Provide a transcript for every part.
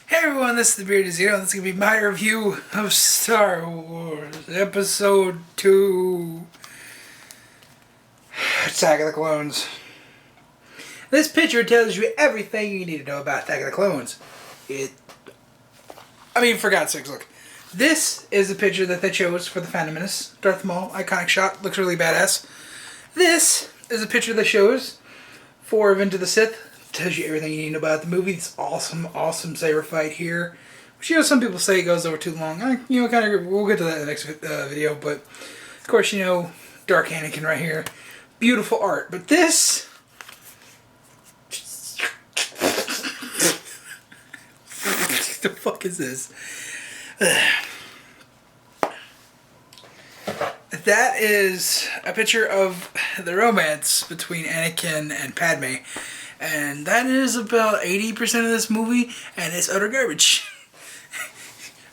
Hey everyone, this is the Bearded Zero. This is going to be my review of Star Wars Episode 2 Attack of the Clones. This picture tells you everything you need to know about Attack of the Clones. For God's sakes, look. This is a picture that they chose for the Phantom Menace. Darth Maul, iconic shot, looks really badass. This is a picture they chose for Revenge of the Sith. Tells you everything you need to know about the movie. It's awesome saber fight here. Which, some people say it goes over too long. We'll get to that in the next video. But, of course, Dark Anakin right here. Beautiful art. But this... what the fuck is this? That is a picture of the romance between Anakin and Padme. And that is about 80% of this movie, and it's utter garbage.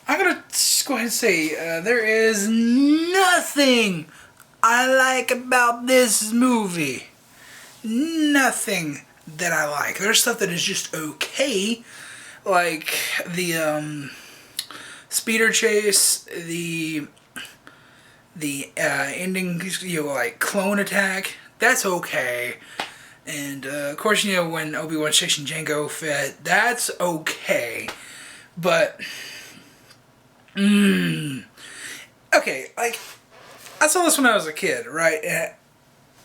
I'm gonna just go ahead and say, there is nothing I like about this movie. Nothing that I like. There's stuff that is just okay, like the speeder chase, the ending, like clone attack. That's okay. And, of course, when Obi-Wan chasing Jango Fett, that's okay. But, okay, like, I saw this when I was a kid, right?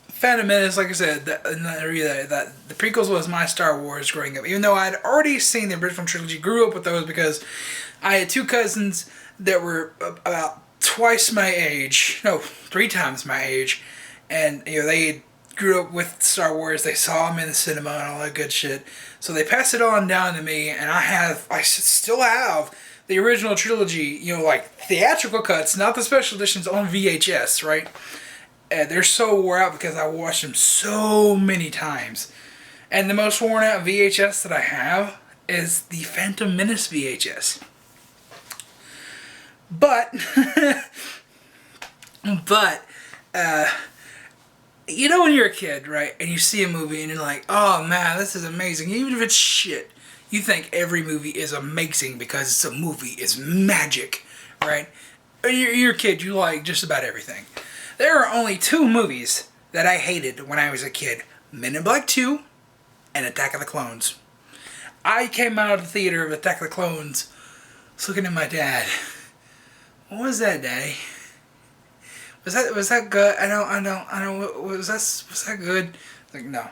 Phantom Menace, like I said, that the prequels was my Star Wars growing up. Even though I'd already seen the original trilogy, grew up with those because I had two cousins that were about twice my age, no, 3 times my age, and, they grew up with Star Wars. They saw them in the cinema and all that good shit. So they passed it on down to me, and I still have the original trilogy, like theatrical cuts, not the special editions, on VHS, right? And they're so wore out because I watched them so many times. And the most worn out VHS that I have is the Phantom Menace VHS. But, when you're a kid, right, and you see a movie and you're like, oh man, this is amazing. Even if it's shit, you think every movie is amazing because it's a movie, it's magic, right? You're a kid, you like just about everything. There are only 2 movies that I hated when I was a kid. Men in Black 2 and Attack of the Clones. I came out of the theater of Attack of the Clones looking at my dad. What was that, Daddy? Was that good? I don't. Was that good? Like, no.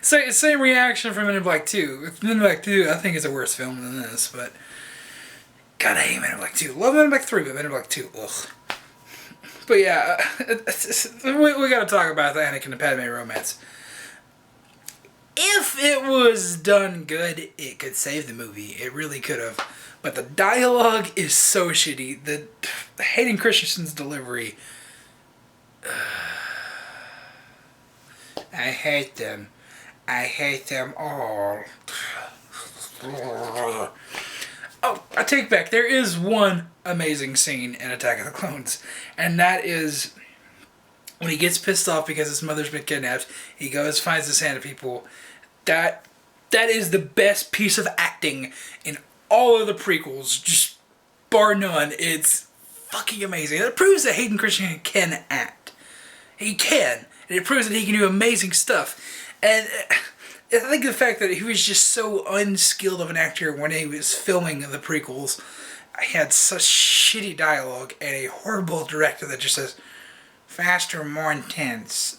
Same reaction from Men in Black 2. Men in Black 2, I think, is a worse film than this, but God, I hate Men in Black 2. Love Men in Black 3, but Men in Black 2, ugh. But yeah, we gotta talk about the Anakin and Padme romance. If it was done good, it could save the movie. It really could have. But the dialogue is so shitty. The Hayden Christensen's delivery. I hate them. I hate them all. Oh, I take back. There is one amazing scene in Attack of the Clones. And that is when he gets pissed off because his mother's been kidnapped. He goes, finds the Santa people. That is the best piece of acting in all of the prequels, just bar none. It's fucking amazing. It proves that Hayden Christensen can act. He can. And it proves that he can do amazing stuff. And I think the fact that he was just so unskilled of an actor when he was filming the prequels, he had such shitty dialogue and a horrible director that just says, faster, more intense.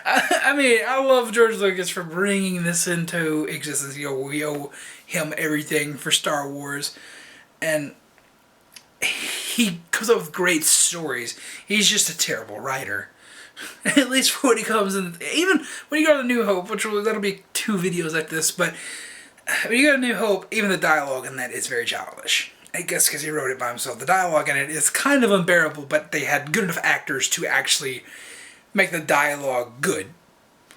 I love George Lucas for bringing this into existence. We owe him everything for Star Wars. And he comes up with great stories. He's just a terrible writer. At least when he comes in, even when you go to New Hope, that'll be 2 videos like this, but when you go to New Hope, even the dialogue in that is very childish. I guess because he wrote it by himself. The dialogue in it is kind of unbearable, but they had good enough actors to actually make the dialogue good.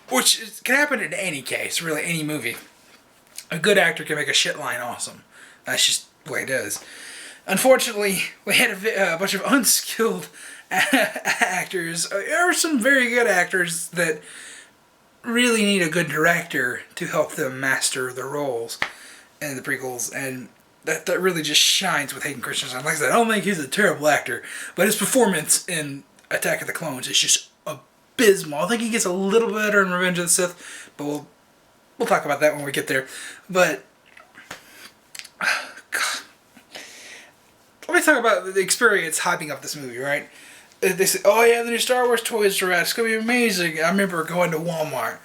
Which can happen in any case, really, any movie. A good actor can make a shit line awesome. That's just the way it is. Unfortunately, we had a bunch of unskilled actors. There are some very good actors that really need a good director to help them master the roles in the prequels, and that really just shines with Hayden Christensen. Like I said, I don't think he's a terrible actor, but his performance in Attack of the Clones is just abysmal. I think he gets a little better in Revenge of the Sith, but we'll talk about that when we get there. But God, let me talk about the experience hyping up this movie, right? They say, oh yeah, the new Star Wars toys are out. It's going to be amazing. I remember going to Walmart,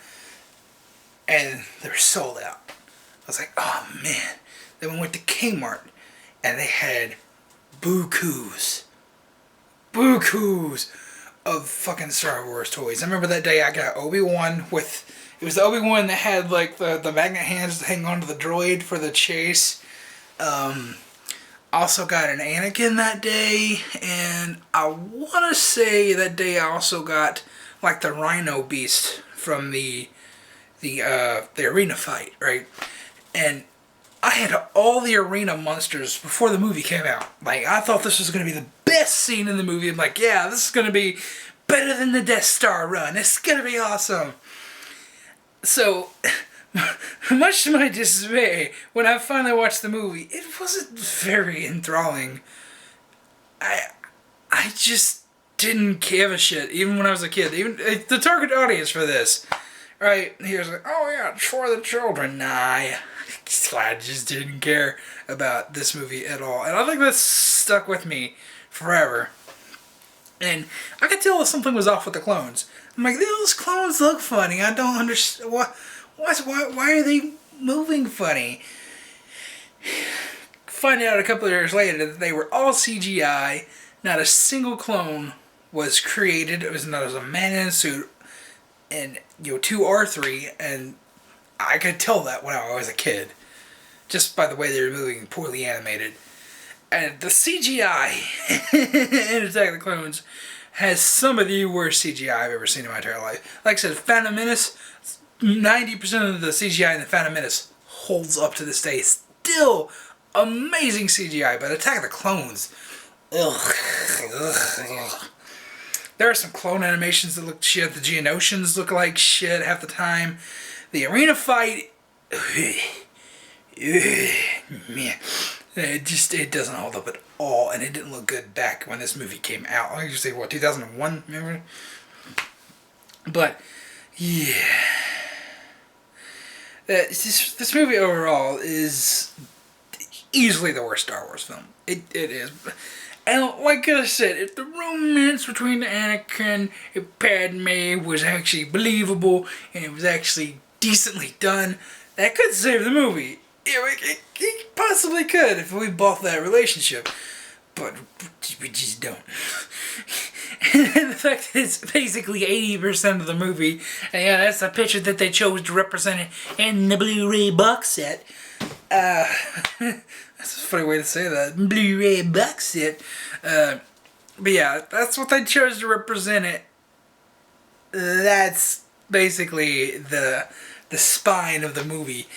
and they were sold out. I was like, oh man. Then we went to Kmart, and they had bukus of fucking Star Wars toys. I remember that day I got Obi-Wan with... It was the Obi-Wan that had like the magnet hands to hang onto the droid for the chase. Also got an Anakin that day, and I want to say that day I also got like the Rhino Beast from the arena fight, right? And I had all the arena monsters before the movie came out. Like, I thought this was going to be the best scene in the movie. I'm like, yeah, this is going to be better than the Death Star run. It's going to be awesome. So, much to my dismay, when I finally watched the movie, it wasn't very enthralling. I just didn't give a shit, even when I was a kid. Even the target audience for this, right? He was like, oh yeah, it's for the children. Nah, I just didn't care about this movie at all. And I think that's stuck with me forever. And I could tell something was off with the clones. I'm like, those clones look funny. I don't understand. Why are they moving funny? Find out a couple of years later that they were all CGI. Not a single clone was created. It was not as a man in a suit. And, 2 or 3. And I could tell that when I was a kid. Just by the way they were moving, poorly animated. And the CGI in Attack of the Clones has some of the worst CGI I've ever seen in my entire life. Like I said, Phantom Menace, 90% of the CGI in the Phantom Menace holds up to this day. Still amazing CGI, but Attack of the Clones, ugh. There are some clone animations that look shit. The Geonosians look like shit half the time. The arena fight, man. It doesn't hold up at all, and it didn't look good back when this movie came out. I just say, 2001, remember? But, yeah. This movie overall is easily the worst Star Wars film. It is. And like I said, if the romance between Anakin and Padme was actually believable, and it was actually decently done, that could save the movie. It possibly could if we bought that relationship, but we just don't. And the fact that it's basically 80% of the movie, and yeah, that's the picture that they chose to represent it in the Blu-ray box set. That's a funny way to say that. Blu-ray box set. But yeah, that's what they chose to represent it. That's basically the spine of the movie.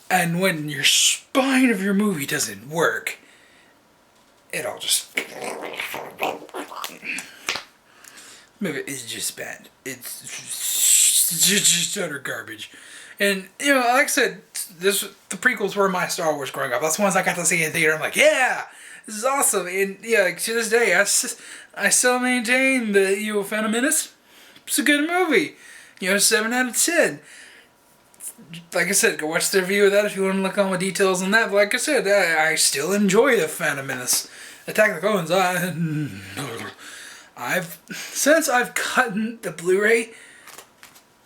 And when your spine of your movie doesn't work, it all just... movie is just bad. It's just utter garbage. And, like I said, the prequels were my Star Wars growing up. That's the ones I got to see in theater. I'm like, yeah, this is awesome. And, like, to this day, I still maintain that, Phantom Menace, it's a good movie. 7 out of 10. Like I said, go watch the review of that if you want to look on the details on that. But like I said, I still enjoy the Phantom Menace. Attack of the Clones, since I've gotten the Blu-ray,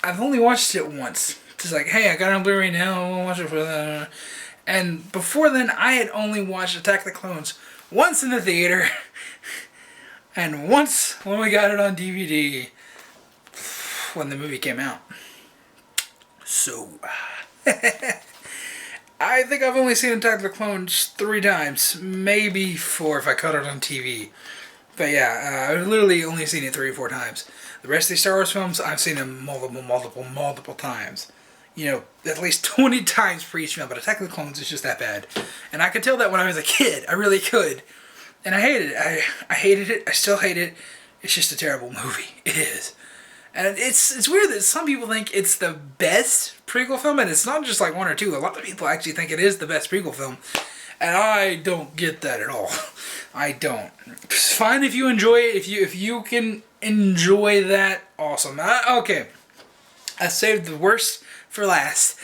I've only watched it once. Just like, hey, I got it on Blu-ray now, I'll watch it for that. And before then, I had only watched Attack of the Clones once in the theater, and once when we got it on DVD when the movie came out. So, I think I've only seen Attack of the Clones 3 times, maybe 4 if I cut it on TV. But yeah, I've literally only seen it 3 or 4 times. The rest of these Star Wars films, I've seen them multiple times. At least 20 times for each film, but Attack of the Clones is just that bad. And I could tell that when I was a kid, I really could. And I hated it. I hated it, I still hate it. It's just a terrible movie. It is. And it's weird that some people think it's the best prequel film, and it's not just like one or two. A lot of people actually think it is the best prequel film, and I don't get that at all. I don't. It's fine if you enjoy it. If you can enjoy that, awesome. Okay, I saved the worst for last.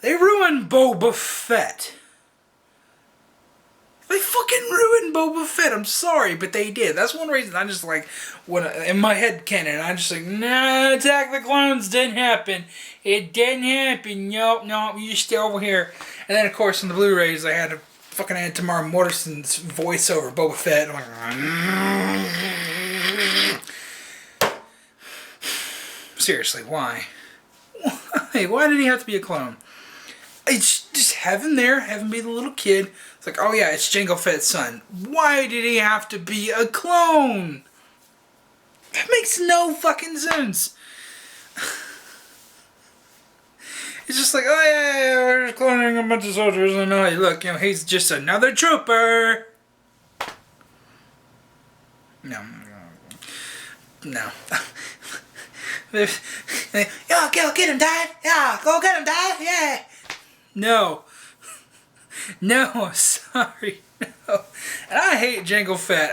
They ruined Boba Fett. They fucking ruined Boba Fett. I'm sorry, but they did. That's one reason I just like, when in my head canon, I just like, nah, Attack the Clones didn't happen. It didn't happen. Nope, you stay over here. And then, of course, on the Blu-rays, I had to fucking add Tamara Morrison's voice over Boba Fett. I'm like, seriously, why? Why? Why did he have to be a clone? It's just have him there, have him be the little kid. It's like, oh yeah, it's Jango Fett's son. Why did he have to be a clone? That makes no fucking sense. It's just like, oh yeah, we're just cloning a bunch of soldiers, and hey, look, he's just another trooper. No. Yeah, go get him, Dad. Yeah, go get him, Dad. Yeah. No. No, sorry. No. And I hate Jango Fett.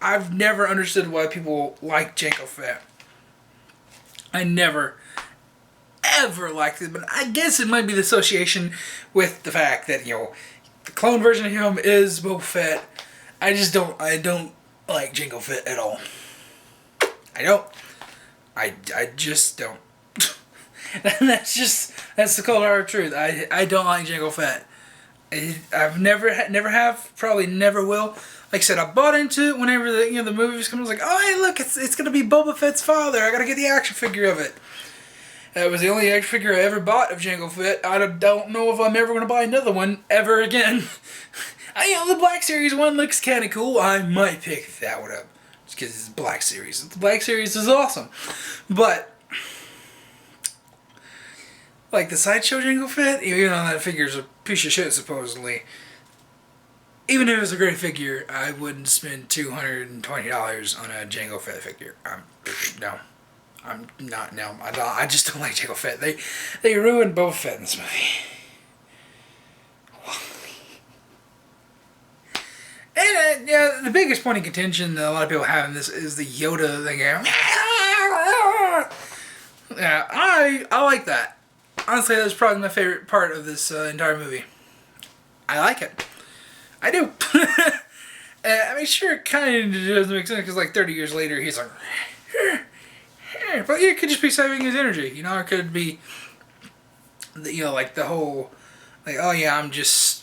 I've never understood why people like Jango Fett. I never, ever liked it, but I guess it might be the association with the fact that, the clone version of him is Boba Fett. I don't like Jango Fett at all. I don't. I just don't. And that's the cold hard truth. I don't like Jango Fett. I've never have, probably never will. Like I said, I bought into it whenever the movie was coming. I was like, oh hey, look, it's gonna be Boba Fett's father. I gotta get the action figure of it. That was the only action figure I ever bought of Jango Fett. I don't know if I'm ever gonna buy another one ever again. The Black Series one looks kind of cool. I might pick that one up just because it's Black Series. The Black Series is awesome, but. Like the Sideshow Jango Fett, even though that figure's a piece of shit supposedly, even if it was a great figure, I wouldn't spend $220 on a Jango Fett figure. No. I'm not, no. I just don't like Jango Fett. They ruined Boba Fett in this movie. And the biggest point of contention that a lot of people have in this is the Yoda thing. Yeah, I like that. Honestly, that's probably my favorite part of this entire movie. I like it. I do. I mean, sure, it kind of doesn't make sense because, like, 30 years later, he's like, but it could just be saving his energy. It could be, like the whole, like, oh yeah, I'm just.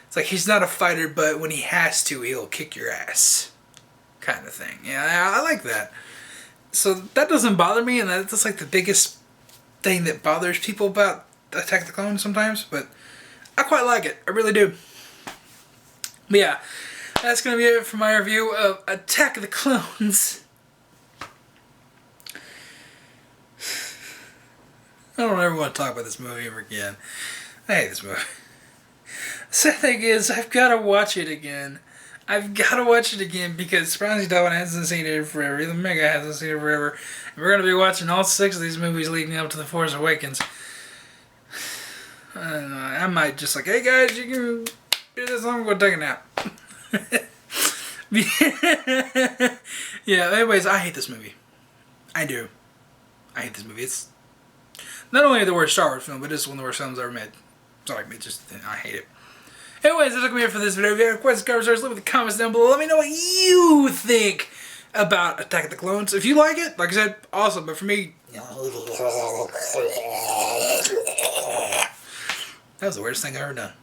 It's like he's not a fighter, but when he has to, he'll kick your ass, kind of thing. Yeah, I like that. So that doesn't bother me, and that's like the biggest thing that bothers people about Attack of the Clones sometimes, but I quite like it. I really do. But yeah, that's going to be it for my review of Attack of the Clones. I don't ever want to talk about this movie ever again. I hate this movie. The sad thing is, I've got to watch it again. I've got to watch it again because Francie Dalton hasn't seen it forever. Even Mega hasn't seen it forever. And we're going to be watching all 6 of these movies leading up to The Force Awakens. I might just like, hey guys, you can do this, I'm going to take a nap. Yeah, anyways, I hate this movie. I do. I hate this movie. It's not only the worst Star Wars film, but it's one of the worst films ever made. Sorry, I hate it. Anyways, that's going to be it for this video. If you have questions, comments, leave in the comments down below. Let me know what you think about Attack of the Clones. If you like it, like I said, awesome. But for me, that was the worst thing I've ever done.